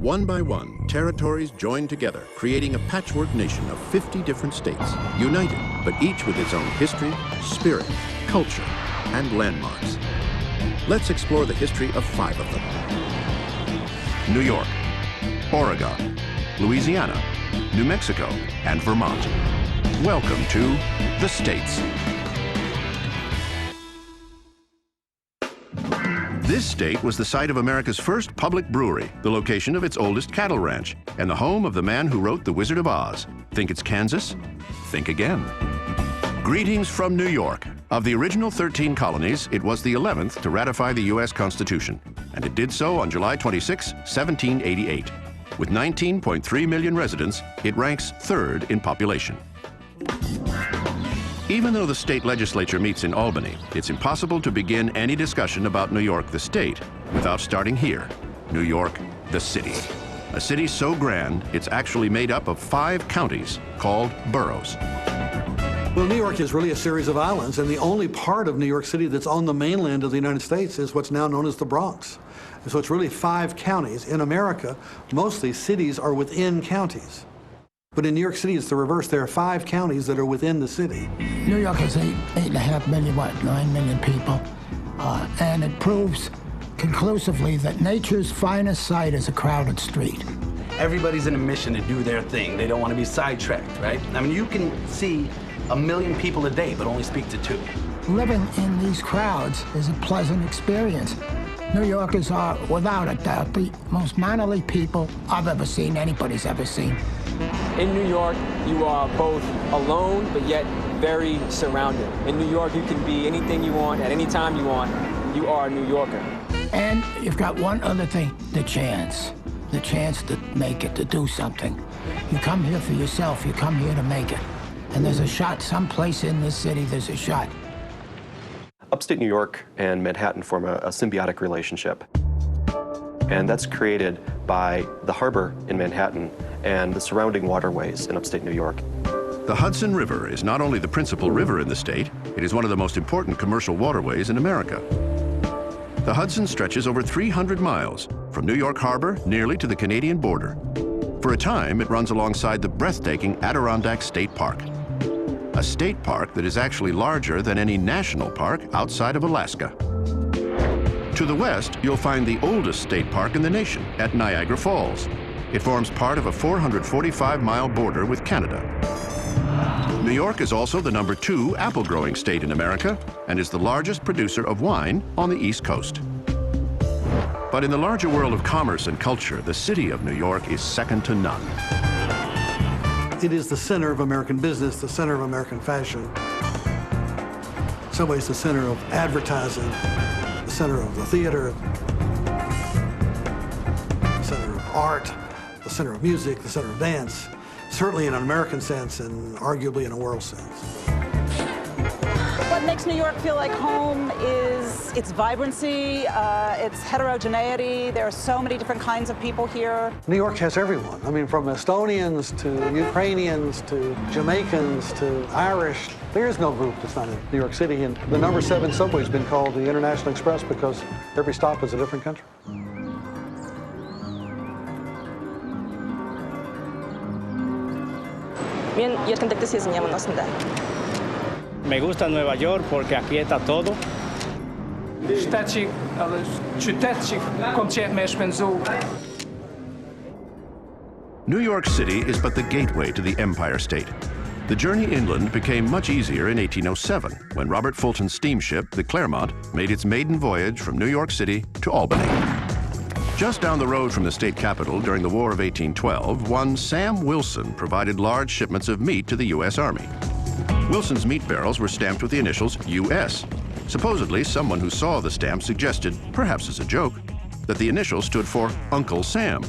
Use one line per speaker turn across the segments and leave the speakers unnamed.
One by one, territories joined together, creating a patchwork nation of 50 different states, united, but each with its own history, spirit, culture, and landmarks. Let's explore the history of 5 of them. New York, Oregon, Louisiana, New Mexico, and Vermont. Welcome to the States. This state was the site of America's first public brewery, the location of its oldest cattle ranch, and the home of the man who wrote The Wizard of Oz. Think it's Kansas? Think again. Greetings from New York. Of the original 13 colonies, it was the 11th to ratify the U.S. Constitution, and it did so on July 26, 1788. With 19.3 million residents, it ranks 3rd in population. Even though the state legislature meets in Albany, it's impossible to begin any discussion about New York, the state, without starting here, New York, the city. A city so grand, it's actually made up of 5 counties called boroughs.
Well, New York is really a series of islands, and the only part of New York City that's on the mainland of the United States is what's now known as the Bronx. And so it's really 5 counties. In America, mostly cities are within counties. But in New York City, it's the reverse. There are 5 counties that are within the city.
New York has 8.5 million, 9 million people. And it proves conclusively that nature's finest sight is a crowded street.
Everybody's in a mission to do their thing. They don't want to be sidetracked, right? I mean, you can see 1 million people a day, but only speak to 2.
Living in these crowds is a pleasant experience. New Yorkers are, without a doubt, the most mannerly people I've ever seen, anybody's ever seen.
In New York, you are both alone, but yet very surrounded. In New York, you can be anything you want, at any time you want. You are a New Yorker.
And you've got one other thing, the chance to make it, to do something. You come here for yourself, you come here to make it. And there's a shot, someplace in this city, there's a shot.
Upstate New York and Manhattan form a symbiotic relationship. And that's created by the harbor in Manhattan and the surrounding waterways in upstate New York.
The Hudson River is not only the principal river in the state, it is one of the most important commercial waterways in America. The Hudson stretches over 300 miles, from New York Harbor nearly to the Canadian border. For a time, it runs alongside the breathtaking Adirondack State Park, a state park that is actually larger than any national park outside of Alaska. To the west, you'll find the oldest state park in the nation at Niagara Falls. It forms part of a 445-mile border with Canada. New York is also the number 2 apple-growing state in America and is the largest producer of wine on the East Coast. But in the larger world of commerce and culture, the city of New York is second to none.
It is the center of American business, the center of American fashion. In some ways, the center of advertising, the center of the theater, the center of art, the center of music, the center of dance, certainly in an American sense and arguably in a world sense.
What makes New York feel like home is its vibrancy, its heterogeneity. There are so many different kinds of people here.
New York has everyone. I mean, from Estonians to Ukrainians to Jamaicans to Irish. There is no group that's not in New York City. And the number 7 subway has been called the International Express because every stop is a different country.
Bien, երկնտեղտես ես նյամն ասնდა.
Me gusta Nueva York porque aquí está todo.
New York City is but the gateway to the Empire State. The journey inland became much easier in 1807, when Robert Fulton's steamship, the Clermont, made its maiden voyage from New York City to Albany. Just down the road from the state capitol during the War of 1812, one Sam Wilson provided large shipments of meat to the U.S. Army. Wilson's meat barrels were stamped with the initials U.S. Supposedly, someone who saw the stamp suggested, perhaps as a joke, that the initials stood for Uncle Sam.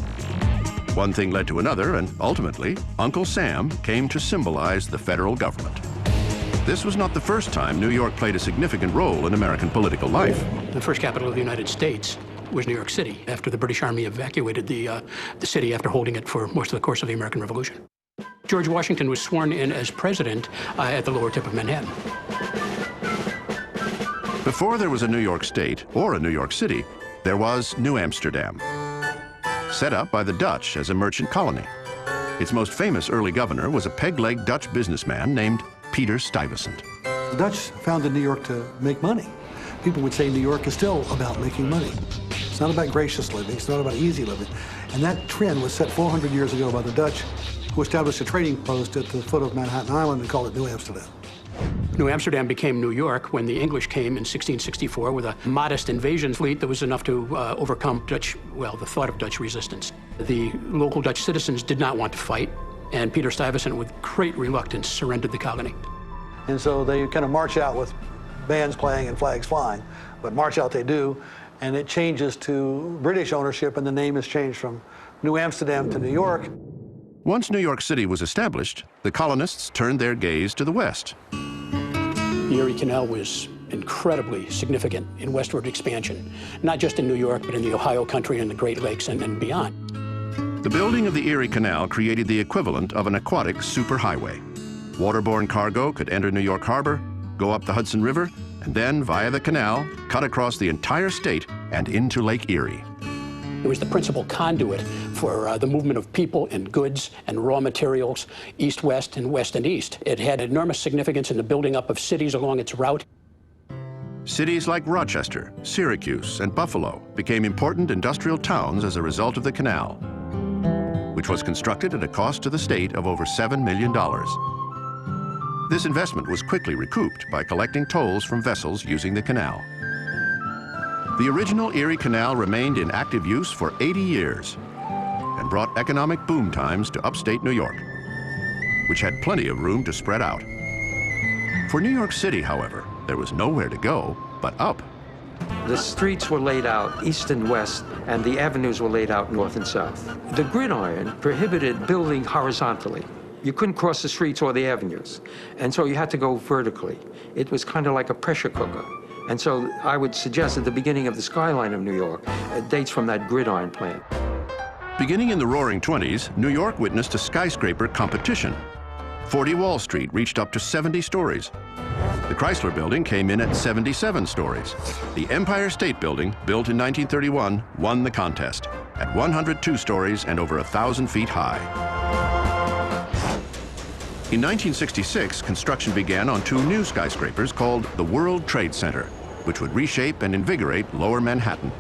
One thing led to another, and ultimately, Uncle Sam came to symbolize the federal government. This was not the first time New York played a significant role in American political life.
The first capital of the United States was New York City, after the British Army evacuated the city after holding it for most of the course of the American Revolution. George Washington was sworn in as president at the lower tip of Manhattan.
Before there was a New York State or a New York City, there was New Amsterdam. set up by the Dutch as a merchant colony. Its most famous early governor was a peg-legged Dutch businessman named Peter Stuyvesant.
The Dutch founded New York to make money. People would say New York is still about making money. It's not about gracious living, it's not about easy living. And that trend was set 400 years ago by the Dutch, who established a trading post at the foot of Manhattan Island and called it New Amsterdam.
New Amsterdam became New York when the English came in 1664 with a modest invasion fleet that was enough to overcome the thought of Dutch resistance. The local Dutch citizens did not want to fight, and Peter Stuyvesant, with great reluctance, surrendered the colony.
And so they kind of march out with bands playing and flags flying, but march out they do, and it changes to British ownership, and the name is changed from New Amsterdam to New York.
Once New York City was established, the colonists turned their gaze to the west.
The Erie Canal was incredibly significant in westward expansion, not just in New York, but in the Ohio country and the Great Lakes and beyond.
The building of the Erie Canal created the equivalent of an aquatic superhighway. Waterborne cargo could enter New York Harbor, go up the Hudson River, and then, via the canal, cut across the entire state and into Lake Erie.
It was the principal conduit for the movement of people and goods and raw materials east-west and west and east. It had enormous significance in the building up of cities along its route.
Cities like Rochester, Syracuse, and Buffalo became important industrial towns as a result of the canal, which was constructed at a cost to the state of over $7 million. This investment was quickly recouped by collecting tolls from vessels using the canal. The original Erie Canal remained in active use for 80 years and brought economic boom times to upstate New York, which had plenty of room to spread out. For New York City, however, there was nowhere to go but up.
The streets were laid out east and west, and the avenues were laid out north and south. The gridiron prohibited building horizontally. You couldn't cross the streets or the avenues, and so you had to go vertically. It was kind of like a pressure cooker. And so I would suggest that the beginning of the skyline of New York dates from that gridiron plan.
Beginning in the Roaring '20s, New York witnessed a skyscraper competition. 40 Wall Street reached up to 70 stories. The Chrysler Building came in at 77 stories. The Empire State Building, built in 1931, won the contest at 102 stories and over 1,000 feet high. In 1966, construction began on 2 new skyscrapers called the World Trade Center, which would reshape and invigorate Lower Manhattan.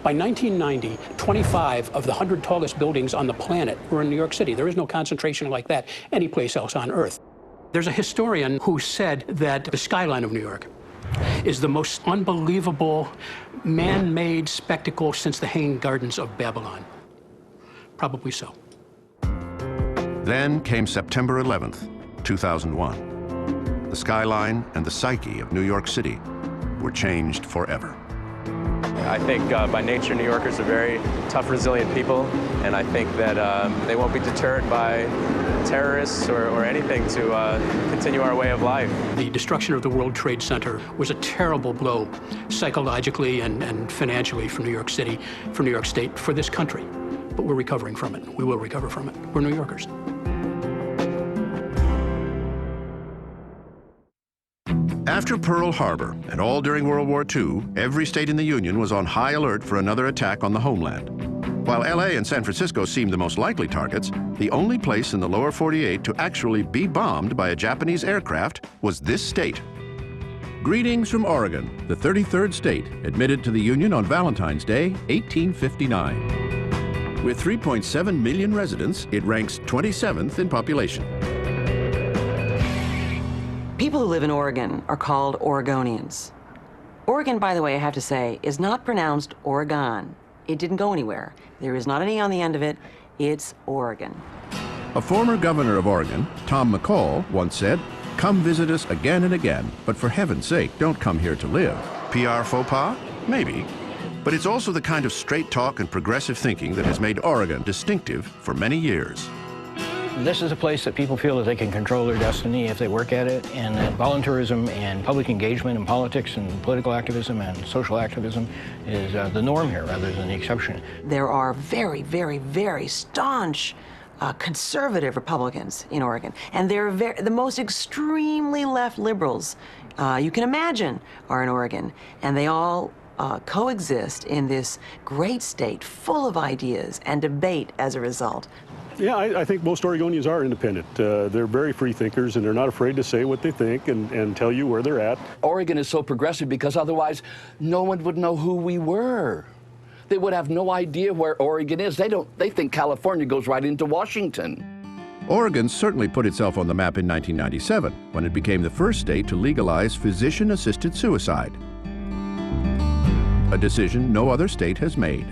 By 1990, 25 of the 100 tallest buildings on the planet were in New York City. There is no concentration like that anyplace else on Earth. There's a historian who said that the skyline of New York is the most unbelievable man-made spectacle since the Hanging Gardens of Babylon. Probably so.
Then came September 11th, 2001. The skyline and the psyche of New York City were changed forever.
I think by nature, New Yorkers are very tough, resilient people, and I think that they won't be deterred by terrorists or anything to continue our way of life.
The destruction of the World Trade Center was a terrible blow psychologically and financially for New York City, for New York State, for this country. But we're recovering from it. We will recover from it. We're New Yorkers.
After Pearl Harbor, and all during World War II, every state in the Union was on high alert for another attack on the homeland. While LA and San Francisco seemed the most likely targets, the only place in the lower 48 to actually be bombed by a Japanese aircraft was this state. Greetings from Oregon, the 33rd state, admitted to the Union on Valentine's Day, 1859. With 3.7 million residents, it ranks 27th in population.
People who live in Oregon are called Oregonians. Oregon, by the way, I have to say, is not pronounced Oregon. It didn't go anywhere. There is not an E on the end of it. It's Oregon.
A former governor of Oregon, Tom McCall, once said, "Come visit us again and again, but for heaven's sake, don't come here to live." PR faux pas? Maybe. But it's also the kind of straight talk and progressive thinking that has made Oregon distinctive for many years.
This is a place that people feel that they can control their destiny if they work at it, and that volunteerism and public engagement in politics and political activism and social activism is the norm here rather than the exception.
There are very, very, very staunch conservative Republicans in Oregon, and they're the most extremely left liberals you can imagine are in Oregon, and they all coexist in this great state full of ideas and debate as a result?
Yeah, I think most Oregonians are independent. They're very free thinkers, and they're not afraid to say what they think and tell you where they're at.
Oregon is so progressive because otherwise no one would know who we were. They would have no idea where Oregon is. They think California goes right into Washington.
Oregon certainly put itself on the map in 1997 when it became the first state to legalize physician-assisted suicide, a decision no other state has made.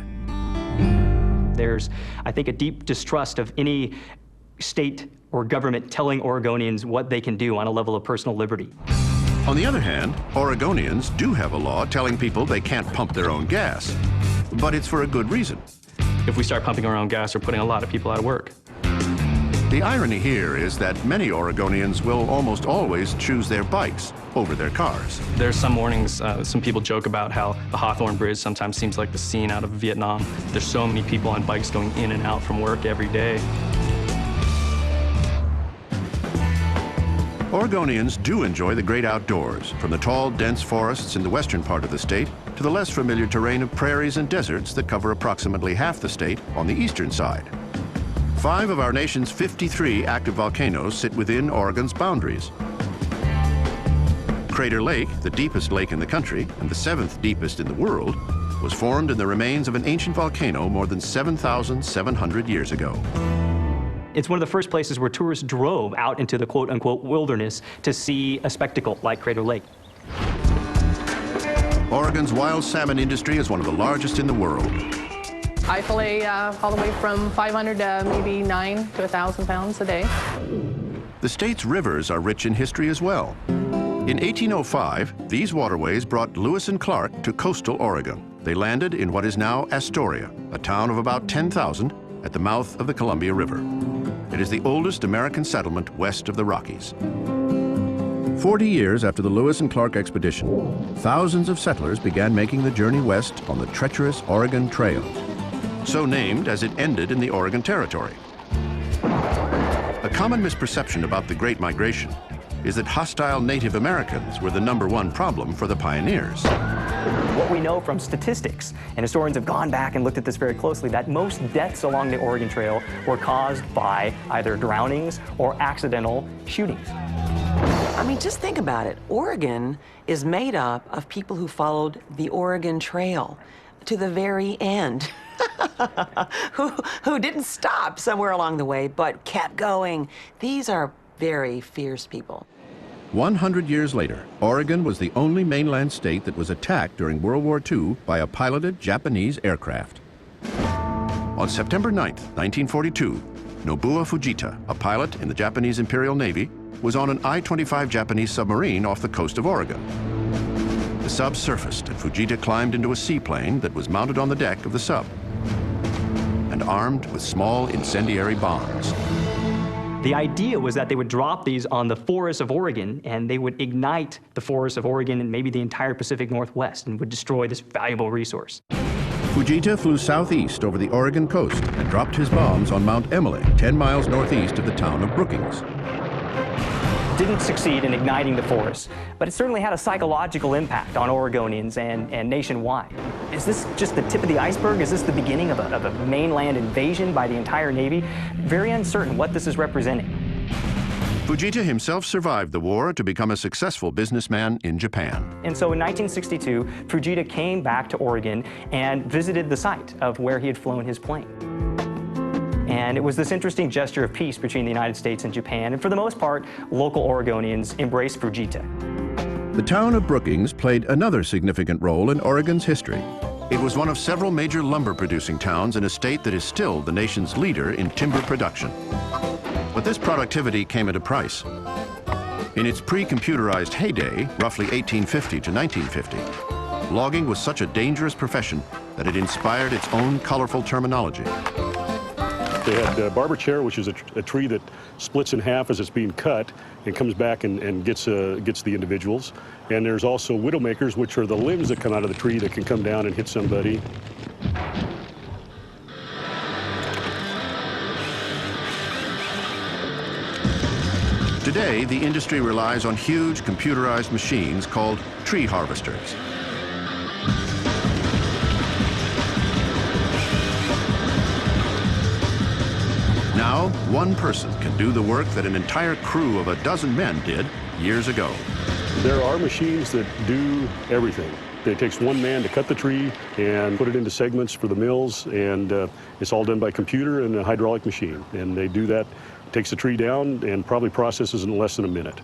There's, I think, a deep distrust of any state or government telling Oregonians what they can do on a level of personal liberty.
On the other hand, Oregonians do have a law telling people they can't pump their own gas, but it's for a good reason.
If we start pumping our own gas, we're putting a lot of people out of work.
The irony here is that many Oregonians will almost always choose their bikes over their cars.
There's some mornings, some people joke about how the Hawthorne Bridge sometimes seems like the scene out of Vietnam. There's so many people on bikes going in and out from work every day.
Oregonians do enjoy the great outdoors, from the tall, dense forests in the western part of the state to the less familiar terrain of prairies and deserts that cover approximately half the state on the eastern side. 5 of our nation's 53 active volcanoes sit within Oregon's boundaries. Crater Lake, the deepest lake in the country and the 7th deepest in the world, was formed in the remains of an ancient volcano more than 7,700 years ago.
It's one of the first places where tourists drove out into the quote-unquote wilderness to see a spectacle like Crater Lake.
Oregon's wild salmon industry is one of the largest in the world.
I fillet all the way from 500 to maybe 9 to 1,000 pounds a day.
The state's rivers are rich in history as well. In 1805, these waterways brought Lewis and Clark to coastal Oregon. They landed in what is now Astoria, a town of about 10,000 at the mouth of the Columbia River. It is the oldest American settlement west of the Rockies. 40 years after the Lewis and Clark expedition, thousands of settlers began making the journey west on the treacherous Oregon Trail, so named as it ended in the Oregon Territory. A common misperception about the Great Migration is that hostile Native Americans were the #1 problem for the pioneers.
What we know from statistics, and historians have gone back and looked at this very closely, that most deaths along the Oregon Trail were caused by either drownings or accidental shootings.
I mean, just think about it. Oregon is made up of people who followed the Oregon Trail to the very end. who didn't stop somewhere along the way, but kept going. These are very fierce people.
100 years later, Oregon was the only mainland state that was attacked during World War II by a piloted Japanese aircraft. On September 9th, 1942, Nobuo Fujita, a pilot in the Japanese Imperial Navy, was on an I-25 Japanese submarine off the coast of Oregon. The sub surfaced, and Fujita climbed into a seaplane that was mounted on the deck of the sub and armed with small incendiary bombs.
The idea was that they would drop these on the forests of Oregon, and they would ignite the forests of Oregon and maybe the entire Pacific Northwest and would destroy this valuable resource.
Fujita flew southeast over the Oregon coast and dropped his bombs on Mount Emily, 10 miles northeast of the town of Brookings.
Didn't succeed in igniting the forest, but it certainly had a psychological impact on Oregonians and nationwide. Is this just the tip of the iceberg? Is this the beginning of a mainland invasion by the entire Navy? Very uncertain what this is representing.
Fujita himself survived the war to become a successful businessman in Japan.
And so in 1962, Fujita came back to Oregon and visited the site of where he had flown his plane. And it was this interesting gesture of peace between the United States and Japan, and for the most part, local Oregonians embraced Fujita.
The town of Brookings played another significant role in Oregon's history. It was one of several major lumber-producing towns in a state that is still the nation's leader in timber production. But this productivity came at a price. In its pre-computerized heyday, roughly 1850 to 1950, logging was such a dangerous profession that it inspired its own colorful terminology.
They had barber chair, which is a tree that splits in half as it's being cut and comes back and gets the individuals. And there's also widowmakers, which are the limbs that come out of the tree that can come down and hit somebody.
Today, the industry relies on huge computerized machines called tree harvesters. Now, one person can do the work that an entire crew of a dozen men did years ago.
There are machines that do everything. It takes one man to cut the tree and put it into segments for the mills, and it's all done by computer and a hydraulic machine. And they do that, takes the tree down, and probably processes in less than a minute.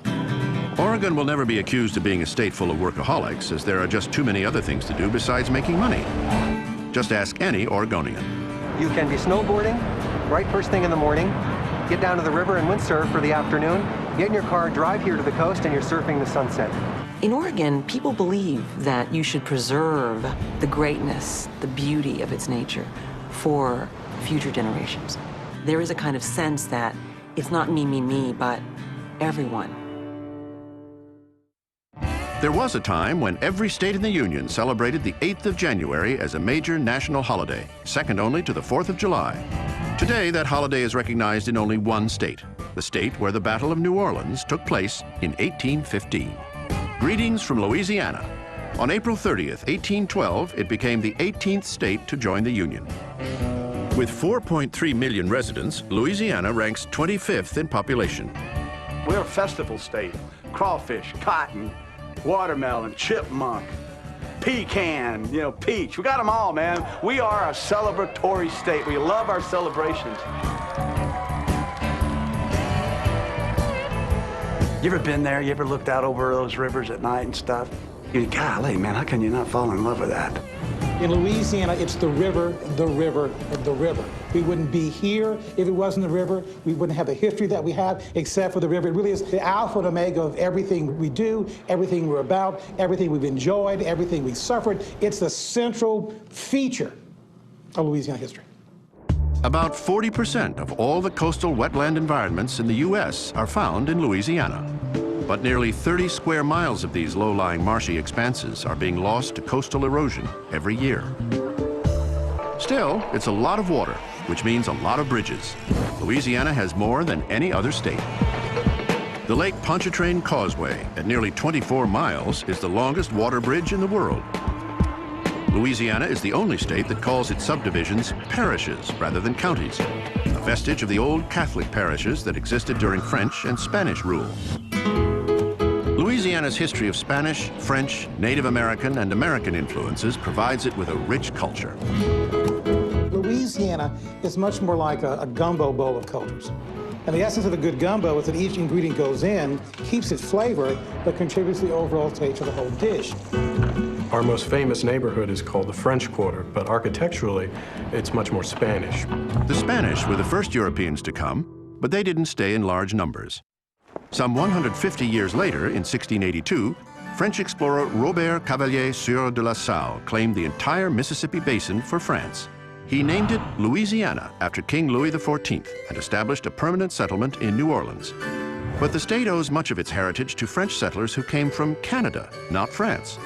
Oregon will never be accused of being a state full of workaholics, as there are just too many other things to do besides making money. Just ask any Oregonian.
You can be snowboarding right first thing in the morning, get down to the river and windsurf for the afternoon, get in your car, drive here to the coast, and you're surfing the sunset.
In Oregon, people believe that you should preserve the greatness, the beauty of its nature for future generations. There is a kind of sense that it's not me, but everyone.
There was a time when every state in the Union celebrated the 8th of January as a major national holiday, second only to the 4th of July. Today, that holiday is recognized in only one state, the state where the Battle of New Orleans took place in 1815. Greetings from Louisiana. On April 30th, 1812, it became the 18th state to join the Union. With 4.3 million residents, Louisiana ranks 25th in population.
We're a festival state. Crawfish, cotton, watermelon, chipmunk, pecan, peach. We got them all, man. We are a celebratory state. We love our celebrations. You ever been there? You ever looked out over those rivers at night and stuff? Golly, man, how can you not fall in love with that?
In Louisiana, it's the river, the river, and the river. We wouldn't be here if it wasn't the river. We wouldn't have the history that we have except for the river. It really is the alpha and omega of everything we do, everything we're about, everything we've enjoyed, everything we suffered. It's the central feature of Louisiana history.
About 40% of all the coastal wetland environments in the U.S. are found in Louisiana. But nearly 30 square miles of these low-lying marshy expanses are being lost to coastal erosion every year. Still, it's a lot of water, which means a lot of bridges. Louisiana has more than any other state. The Lake Pontchartrain Causeway, at nearly 24 miles, is the longest water bridge in the world. Louisiana is the only state that calls its subdivisions parishes rather than counties, a vestige of the old Catholic parishes that existed during French and Spanish rule. Louisiana's history of Spanish, French, Native American, and American influences provides it with a rich culture.
Louisiana is much more like a gumbo bowl of cultures. And the essence of a good gumbo is that each ingredient goes in, keeps its flavor, but contributes to the overall taste of the whole dish.
Our most famous neighborhood is called the French Quarter, but architecturally, it's much more Spanish.
The Spanish were the first Europeans to come, but they didn't stay in large numbers. Some 150 years later, in 1682, French explorer Robert Cavelier Sieur de La Salle claimed the entire Mississippi Basin for France. He named it Louisiana after King Louis XIV and established a permanent settlement in New Orleans. But the state owes much of its heritage to French settlers who came from Canada, not France.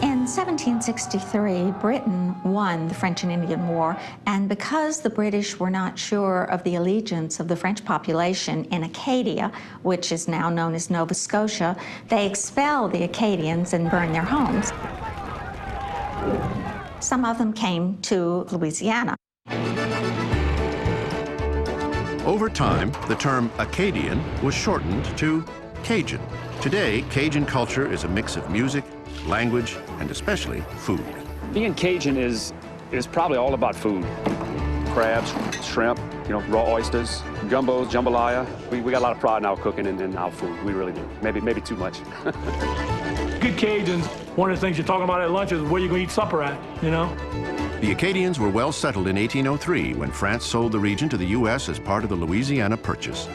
In 1763, Britain won the French and Indian War, and because the British were not sure of the allegiance of the French population in Acadia, which is now known as Nova Scotia, they expelled the Acadians and burned their homes. Some of them came to Louisiana.
Over time, the term Acadian was shortened to Cajun. Today, Cajun culture is a mix of music, language, and especially food.
Being Cajun is probably all about food. Crabs, shrimp, raw oysters, gumbos, jambalaya. We got a lot of pride in our cooking and in our food. We really do. Maybe too much.
Good Cajuns, one of the things you're talking about at lunch is where you're going to eat supper at,
The Acadians were well settled in 1803 when France sold the region to the U.S. as part of the Louisiana Purchase.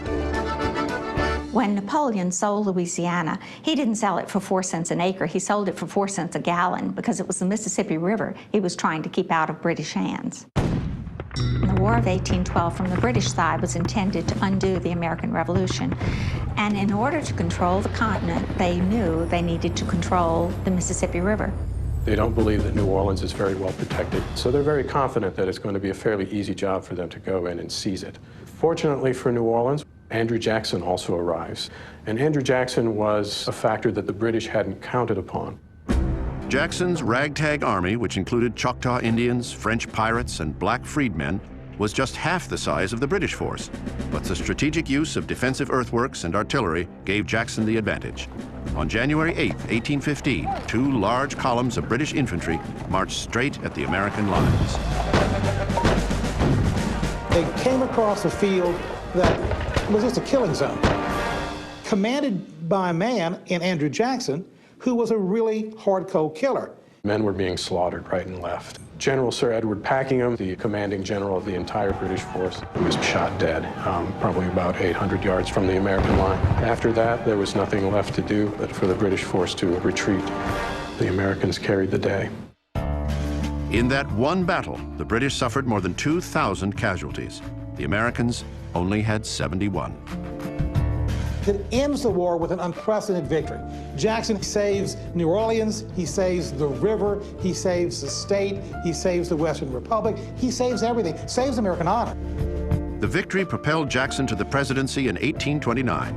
When Napoleon sold Louisiana, he didn't sell it for 4 cents an acre. He sold it for 4 cents a gallon because it was the Mississippi River he was trying to keep out of British hands. The War of 1812 from the British side was intended to undo the American Revolution. And in order to control the continent, they knew they needed to control the Mississippi River.
They don't believe that New Orleans is very well protected, so they're very confident that it's going to be a fairly easy job for them to go in and seize it. Fortunately for New Orleans, Andrew Jackson also arrives. And Andrew Jackson was a factor that the British hadn't counted upon.
Jackson's ragtag army, which included Choctaw Indians, French pirates, and black freedmen, was just half the size of the British force, but the strategic use of defensive earthworks and artillery gave Jackson the advantage. On January 8, 1815, 2 large columns of British infantry marched straight at the American lines.
They came across a field that was just a killing zone, commanded by a man in Andrew Jackson, who was a really hardcore killer.
Men were being slaughtered right and left. General Sir Edward Packingham, the commanding general of the entire British force, was shot dead, probably about 800 yards from the American line. After that, there was nothing left to do but for the British force to retreat. The Americans carried the day.
In that one battle, the British suffered more than 2,000 casualties. The Americans only had 71.
It ends the war with an unprecedented victory. Jackson saves New Orleans, he saves the river, he saves the state, he saves the Western Republic, he saves everything, saves American honor.
The victory propelled Jackson to the presidency in 1829,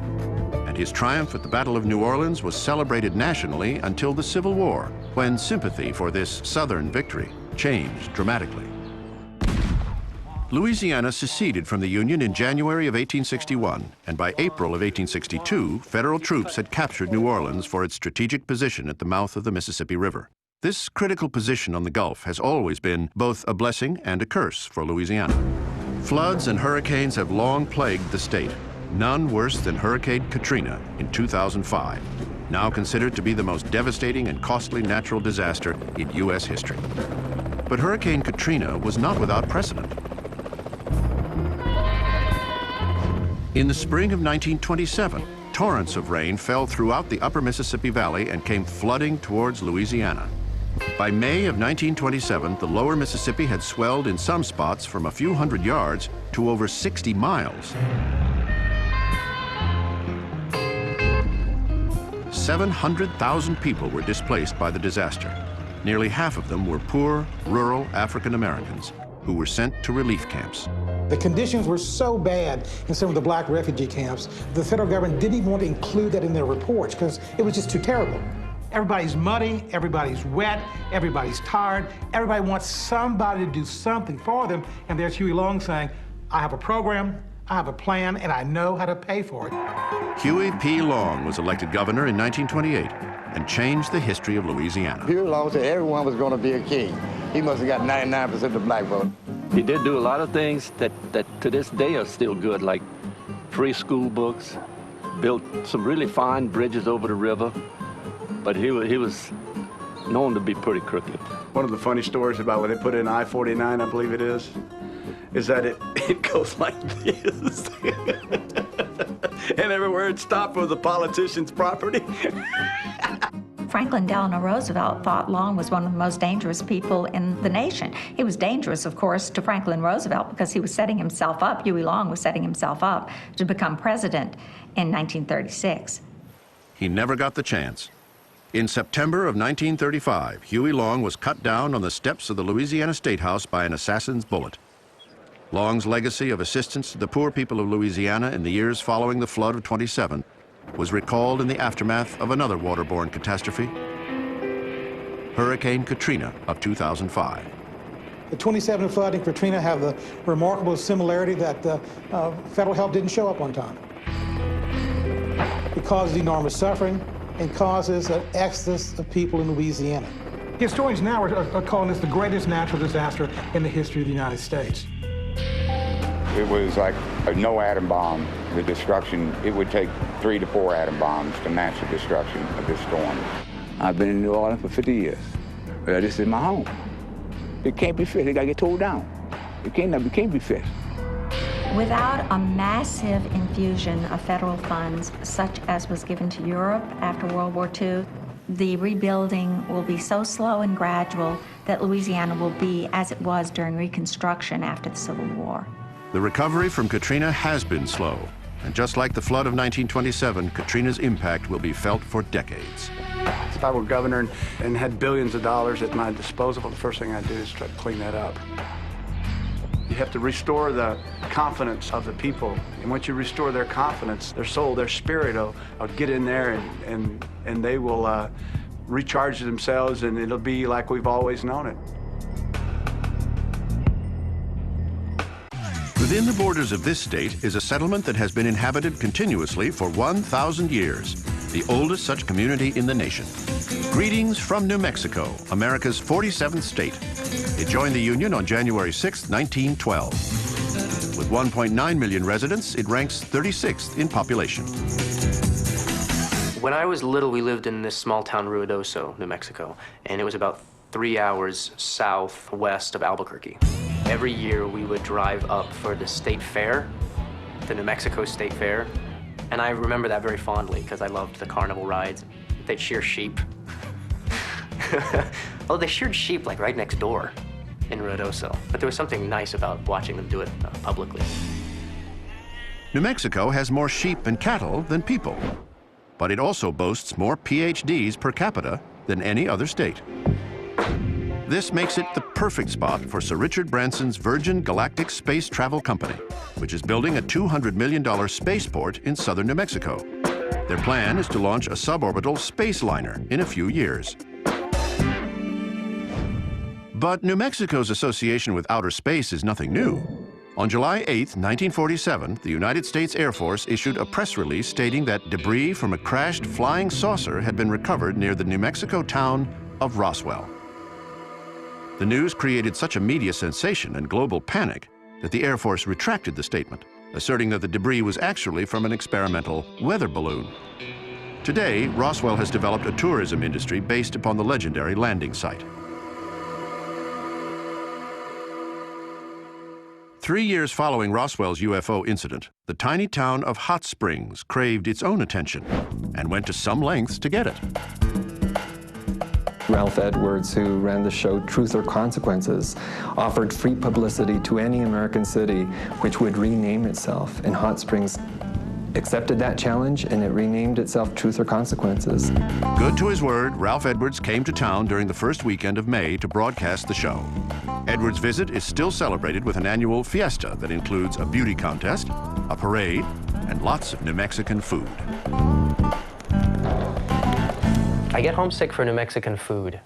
and his triumph at the Battle of New Orleans was celebrated nationally until the Civil War, when sympathy for this Southern victory changed dramatically. Louisiana seceded from the Union in January of 1861, and by April of 1862, federal troops had captured New Orleans for its strategic position at the mouth of the Mississippi River. This critical position on the Gulf has always been both a blessing and a curse for Louisiana. Floods and hurricanes have long plagued the state, none worse than Hurricane Katrina in 2005, now considered to be the most devastating and costly natural disaster in U.S. history. But Hurricane Katrina was not without precedent. In the spring of 1927, torrents of rain fell throughout the upper Mississippi Valley and came flooding towards Louisiana. By May of 1927, the lower Mississippi had swelled in some spots from a few hundred yards to over 60 miles. 700,000 people were displaced by the disaster. Nearly half of them were poor, rural African Americans who were sent to relief camps.
The conditions were so bad in some of the black refugee camps, the federal government didn't even want to include that in their reports because it was just too terrible. Everybody's muddy, everybody's wet, everybody's tired, everybody wants somebody to do something for them, and there's Huey Long saying, I have a program, I have a plan, and I know how to pay for it.
Huey P. Long was elected governor in 1928 and changed the history of Louisiana.
Huey Long said everyone was going to be a king. He must have got 99% of the black vote.
He did do a lot of things that to this day are still good, like free school books, built some really fine bridges over the river, but he was known to be pretty crooked.
One of the funny stories about when they put in I-49, I believe it is that it goes like this. And everywhere it stopped was the politician's property.
Franklin Delano Roosevelt thought Long was one of the most dangerous people in the nation. He was dangerous, of course, to Franklin Roosevelt because he was setting himself up, Huey Long was setting himself up to become president in 1936.
He never got the chance. In September of 1935, Huey Long was cut down on the steps of the Louisiana State House by an assassin's bullet. Long's legacy of assistance to the poor people of Louisiana in the years following the flood of '27 was recalled in the aftermath of another waterborne catastrophe, Hurricane Katrina of 2005.
The 27 flood and Katrina have the remarkable similarity that federal help didn't show up on time. It causes enormous suffering and causes an exodus of people in Louisiana. Historians now are calling this the greatest natural disaster in the history of the United States.
It was like no atom bomb. The destruction, it would take 3 to 4 atom bombs to match the destruction of this storm. I've been in New Orleans for 50 years. This is my home. It can't be fixed. It got to get tore down. It can't be fixed.
Without a massive infusion of federal funds, such as was given to Europe after World War II, the rebuilding will be so slow and gradual that Louisiana will be as it was during Reconstruction after the Civil War.
The recovery from Katrina has been slow, and just like the flood of 1927, Katrina's impact will be felt for decades.
If I were governor and had billions of dollars at my disposal, the first thing I'd do is try to clean that up. You have to restore the confidence of the people, and once you restore their confidence, their soul, their spirit will get in there and they will recharge themselves, and it'll be like we've always known it.
Within the borders of this state is a settlement that has been inhabited continuously for 1,000 years, the oldest such community in the nation. Greetings from New Mexico, America's 47th state. It joined the Union on January 6, 1912. With 1.9 million residents, it ranks 36th in population.
When I was little, we lived in this small town, Ruidoso, New Mexico, and it was about 3 hours southwest of Albuquerque. Every year, we would drive up for the state fair, the New Mexico State Fair, and I remember that very fondly because I loved the carnival rides. They'd shear sheep. Oh, they sheared sheep like right next door in Ruidoso, but there was something nice about watching them do it publicly.
New Mexico has more sheep and cattle than people, but it also boasts more PhDs per capita than any other state. This makes it the perfect spot for Sir Richard Branson's Virgin Galactic Space Travel Company, which is building a $200 million spaceport in southern New Mexico. Their plan is to launch a suborbital space liner in a few years. But New Mexico's association with outer space is nothing new. On July 8, 1947, the United States Air Force issued a press release stating that debris from a crashed flying saucer had been recovered near the New Mexico town of Roswell. The news created such a media sensation and global panic that the Air Force retracted the statement, asserting that the debris was actually from an experimental weather balloon. Today, Roswell has developed a tourism industry based upon the legendary landing site. 3 years following Roswell's UFO incident, the tiny town of Hot Springs craved its own attention and went to some lengths to get it.
Ralph Edwards, who ran the show Truth or Consequences, offered free publicity to any American city which would rename itself, and Hot Springs accepted that challenge, and it renamed itself Truth or Consequences.
Good to his word, Ralph Edwards came to town during the first weekend of May to broadcast the show. Edwards' visit is still celebrated with an annual fiesta that includes a beauty contest, a parade, and lots of New Mexican food.
I get homesick for New Mexican food.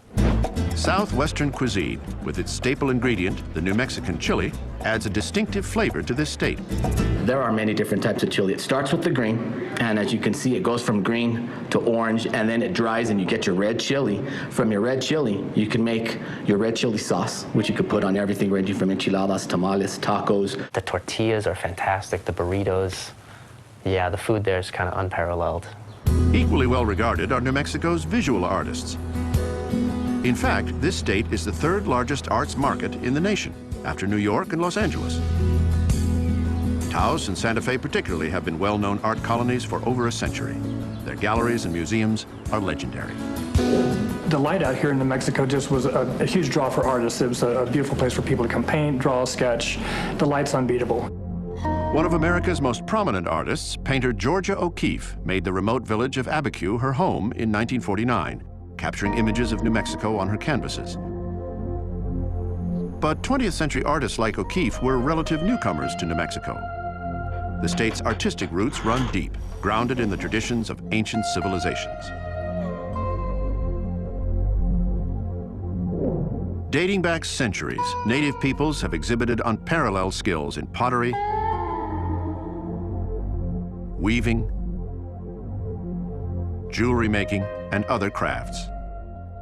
Southwestern cuisine, with its staple ingredient, the New Mexican chili, adds a distinctive flavor to this state.
There are many different types of chili. It starts with the green, and as you can see, it goes from green to orange, and then it dries and you get your red chili. From your red chili, you can make your red chili sauce, which you could put on everything ranging from enchiladas, tamales, tacos.
The tortillas are fantastic, the burritos. Yeah, the food there is kind of unparalleled.
Equally well regarded are New Mexico's visual artists. In fact, this state is the third largest arts market in the nation, after New York and Los Angeles. Taos and Santa Fe particularly have been well-known art colonies for over a century. Their galleries and museums are legendary.
The light out here in New Mexico just was a huge draw for artists. It was a beautiful place for people to come paint, draw, sketch. The light's unbeatable.
One of America's most prominent artists, painter Georgia O'Keeffe, made the remote village of Abiquiu her home in 1949, capturing images of New Mexico on her canvases. But 20th century artists like O'Keeffe were relative newcomers to New Mexico. The state's artistic roots run deep, grounded in the traditions of ancient civilizations. Dating back centuries, native peoples have exhibited unparalleled skills in pottery, weaving, jewelry making, and other crafts.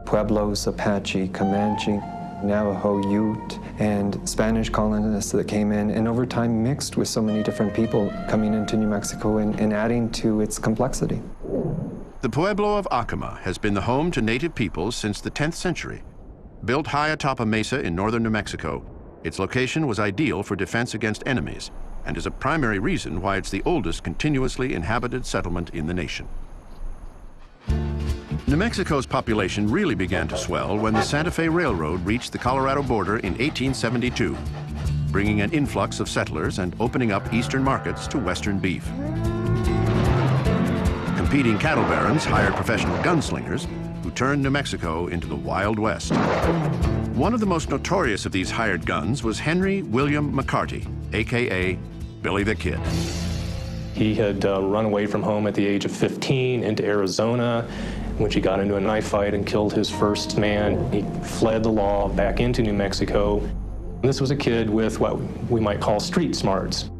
Pueblos, Apache, Comanche, Navajo, Ute, and Spanish colonists that came in, and over time mixed with so many different people coming into New Mexico and adding to its complexity.
The Pueblo of Acoma has been the home to native peoples since the 10th century. Built high atop a mesa in northern New Mexico, its location was ideal for defense against enemies, and is a primary reason why it's the oldest continuously inhabited settlement in the nation. New Mexico's population really began to swell when the Santa Fe Railroad reached the Colorado border in 1872, bringing an influx of settlers and opening up eastern markets to western beef. Competing cattle barons hired professional gunslingers who turned New Mexico into the Wild West. One of the most notorious of these hired guns was Henry William McCarty, AKA Billy the Kid.
He had run away from home at the age of 15 into Arizona, in which he got into a knife fight and killed his first man. He fled the law back into New Mexico. This was a kid with what we might call street smarts.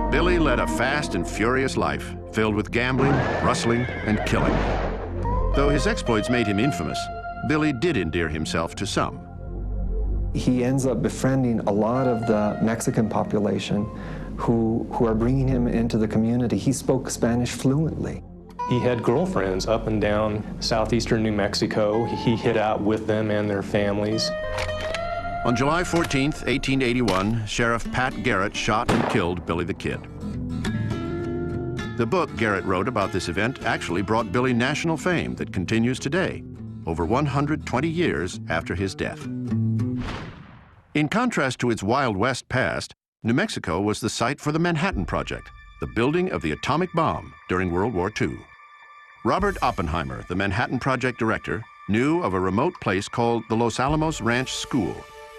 Billy led a fast and furious life, filled with gambling, rustling, and killing. Though his exploits made him infamous, Billy did endear himself to some.
He ends up befriending a lot of the Mexican population who are bringing him into the community. He spoke Spanish fluently.
He had girlfriends up and down southeastern New Mexico. He hid out with them and their families.
On July 14th, 1881, Sheriff Pat Garrett shot and killed Billy the Kid. The book Garrett wrote about this event actually brought Billy national fame that continues today, over 120 years after his death. In contrast to its Wild West past, New Mexico was the site for the Manhattan Project, the building of the atomic bomb during World War II. Robert Oppenheimer, the Manhattan Project director, knew of a remote place called the Los Alamos Ranch School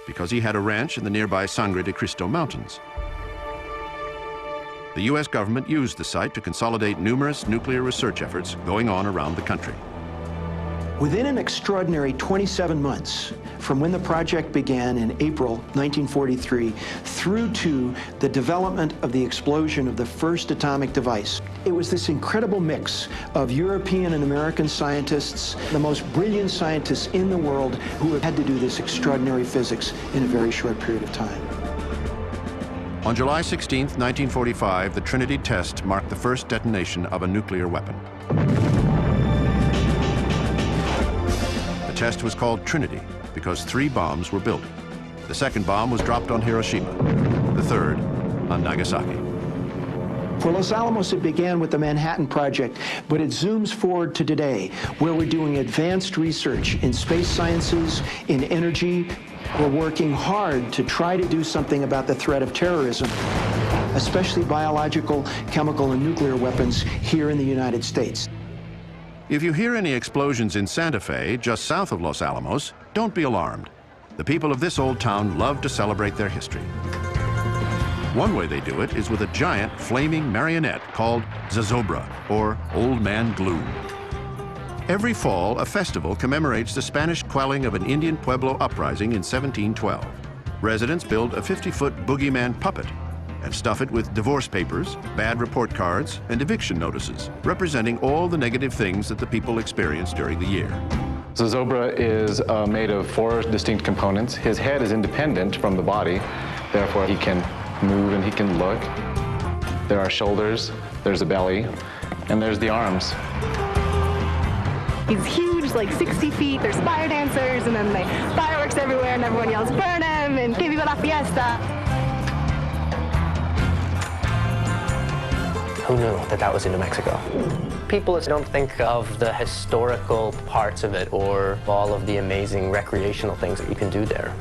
because he had a ranch in the nearby Sangre de Cristo Mountains. The U.S. government used the site to consolidate numerous nuclear research efforts going on around the country.
Within an extraordinary 27 months, from when the project began in April 1943 through to the development of the explosion of the first atomic device, it was this incredible mix of European and American scientists, the most brilliant scientists in the world, who had to do this extraordinary physics in a very short period of time.
On July 16, 1945, the Trinity test marked the first detonation of a nuclear weapon. The test was called Trinity because 3 bombs were built. The second bomb was dropped on Hiroshima, the third on Nagasaki.
For Los Alamos, it began with the Manhattan Project, but it zooms forward to today, where we're doing advanced research in space sciences, in energy. We're working hard to try to do something about the threat of terrorism, especially biological, chemical, and nuclear weapons here in the United States.
If you hear any explosions in Santa Fe, just south of Los Alamos, don't be alarmed. The people of this old town love to celebrate their history. One way they do it is with a giant flaming marionette called Zozobra, or Old Man Gloom. Every fall, a festival commemorates the Spanish quelling of an Indian Pueblo uprising in 1712. Residents build a 50-foot boogeyman puppet and stuff it with divorce papers, bad report cards, and eviction notices, representing all the negative things that the people experience during the year.
Zozobra is made of 4 distinct components. His head is independent from the body, therefore he can move and he can look. There are shoulders, there's a belly, and there's the arms.
He's huge, like 60 feet. There's fire dancers, and then fireworks everywhere, and everyone yells, "Burn him!" and "Que viva la fiesta!"
Who knew that that was in New Mexico? People don't think of the historical parts of it or all of the amazing recreational things that you can do there.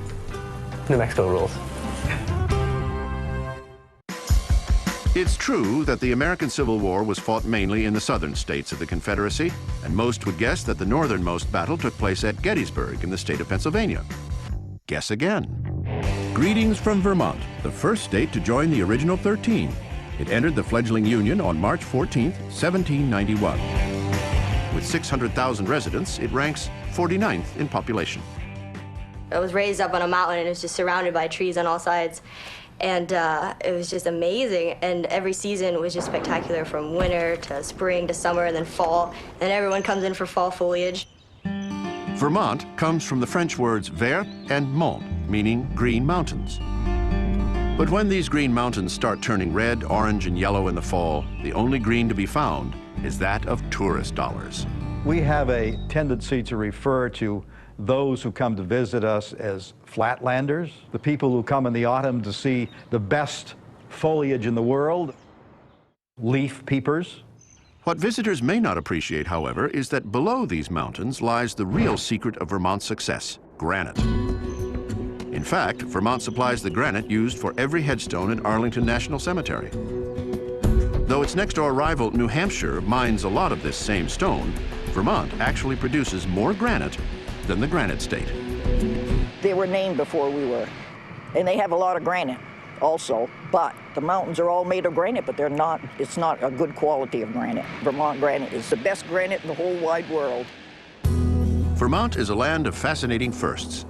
New Mexico rules.
It's true that the American Civil War was fought mainly in the southern states of the Confederacy, and most would guess that the northernmost battle took place at Gettysburg in the state of Pennsylvania. Guess again. Greetings from Vermont, the first state to join the original 13. It entered the fledgling Union on March 14, 1791. With 600,000 residents, it ranks 49th in population.
I was raised up on a mountain, and it was just surrounded by trees on all sides. And it was just amazing, and every season was just spectacular, from winter to spring to summer and then fall, and everyone comes in for fall foliage.
Vermont comes from the French words vert and mont, meaning green mountains. But when these green mountains start turning red, orange, and yellow in the fall, the only green to be found is that of tourist dollars.
We have a tendency to refer to those who come to visit us as flatlanders, the people who come in the autumn to see the best foliage in the world, leaf peepers.
What visitors may not appreciate, however, is that below these mountains lies the real secret of Vermont's success: granite. In fact, Vermont supplies the granite used for every headstone in Arlington National Cemetery. Though its next-door rival, New Hampshire, mines a lot of this same stone, Vermont actually produces more granite than the granite state.
They were named before we were, and they have a lot of granite also, but the mountains are all made of granite, but it's not a good quality of granite. Vermont granite is the best granite in the whole wide world.
Vermont is a land of fascinating firsts.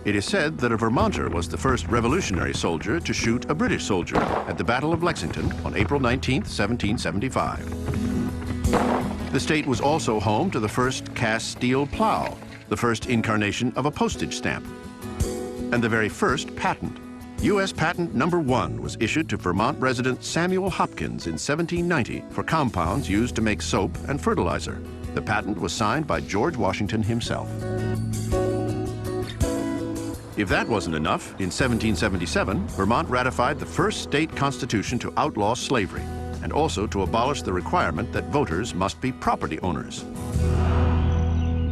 It is said that a Vermonter was the first revolutionary soldier to shoot a British soldier at the Battle of Lexington on April 19, 1775. The state was also home to the first cast steel plow, the first incarnation of a postage stamp, and the very first patent. U.S. Patent Number 1 was issued to Vermont resident Samuel Hopkins in 1790 for compounds used to make soap and fertilizer. The patent was signed by George Washington himself. If that wasn't enough, in 1777, Vermont ratified the first state constitution to outlaw slavery and also to abolish the requirement that voters must be property owners.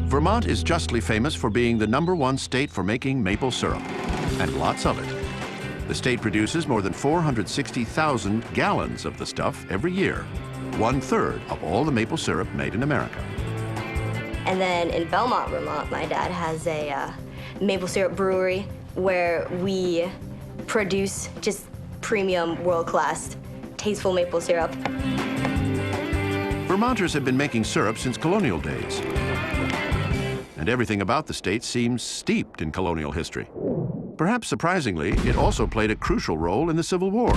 Vermont is justly famous for being the #1 state for making maple syrup, and lots of it. The state produces more than 460,000 gallons of the stuff every year, 1/3 of all the maple syrup made in America.
And then in Belmont, Vermont, my dad has a maple syrup brewery where we produce just premium, world-class, tasteful maple syrup.
Vermonters have been making syrup since colonial days. And everything about the state seems steeped in colonial history. Perhaps surprisingly, it also played a crucial role in the Civil War.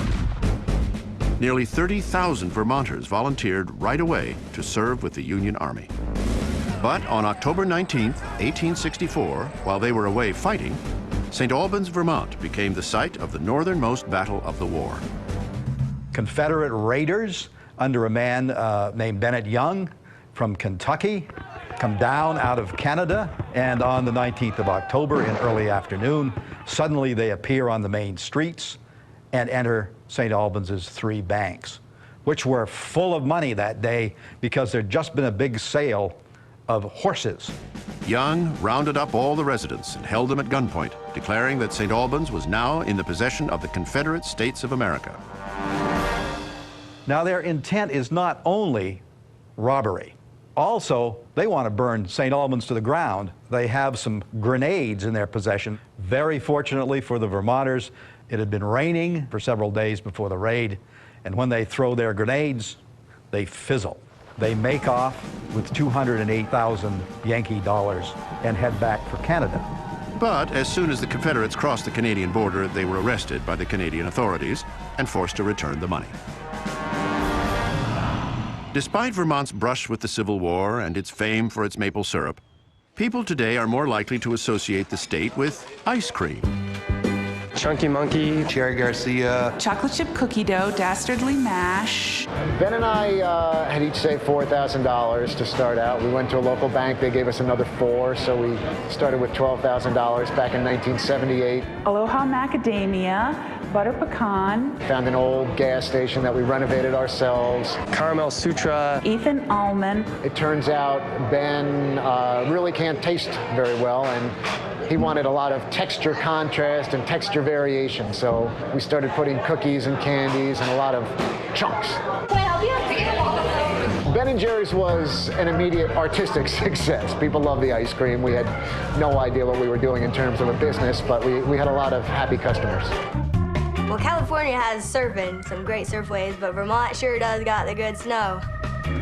Nearly 30,000 Vermonters volunteered right away to serve with the Union Army. But on October 19, 1864, while they were away fighting, St. Albans, Vermont became the site of the northernmost battle of the war.
Confederate raiders under a man named Bennett Young from Kentucky come down out of Canada, and on the 19th of October in early afternoon, suddenly they appear on the main streets and enter St. Albans' 3 banks, which were full of money that day because there'd just been a big sale of horses.
Young rounded up all the residents and held them at gunpoint, declaring that St. Albans was now in the possession of the Confederate States of America.
Now, their intent is not only robbery. Also, they want to burn St. Albans to the ground. They have some grenades in their possession. Very fortunately for the Vermonters, it had been raining for several days before the raid, and when they throw their grenades, they fizzle. They make off with 208,000 Yankee dollars and head back for Canada.
But as soon as the Confederates crossed the Canadian border, they were arrested by the Canadian authorities and forced to return the money. Despite Vermont's brush with the Civil War and its fame for its maple syrup, people today are more likely to associate the state with ice cream.
Chunky Monkey,
Cherry Garcia,
chocolate chip cookie dough, dastardly mash.
Ben and I had each saved $4,000 to start out. We went to a local bank, they gave us another $4,000, so we started with $12,000 back in 1978.
Aloha macadamia, butter pecan.
Found an old gas station that we renovated ourselves.
Caramel Sutra.
Ethan almond.
It turns out Ben really can't taste very well, and he wanted a lot of texture contrast and texture variation, so we started putting cookies and candies and a lot of chunks. Ben & Jerry's was an immediate artistic success. People loved the ice cream. We had no idea what we were doing in terms of a business, but we had a lot of happy customers.
Well, California has surfing, some great surfways, but Vermont sure does got the good snow.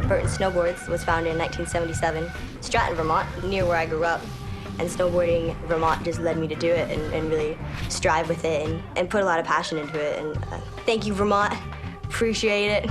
Burton Snowboards was founded in 1977, Stratton, Vermont, near where I grew up. And snowboarding Vermont just led me to do it and really strive with it and put a lot of passion into it. And thank you, Vermont. Appreciate it.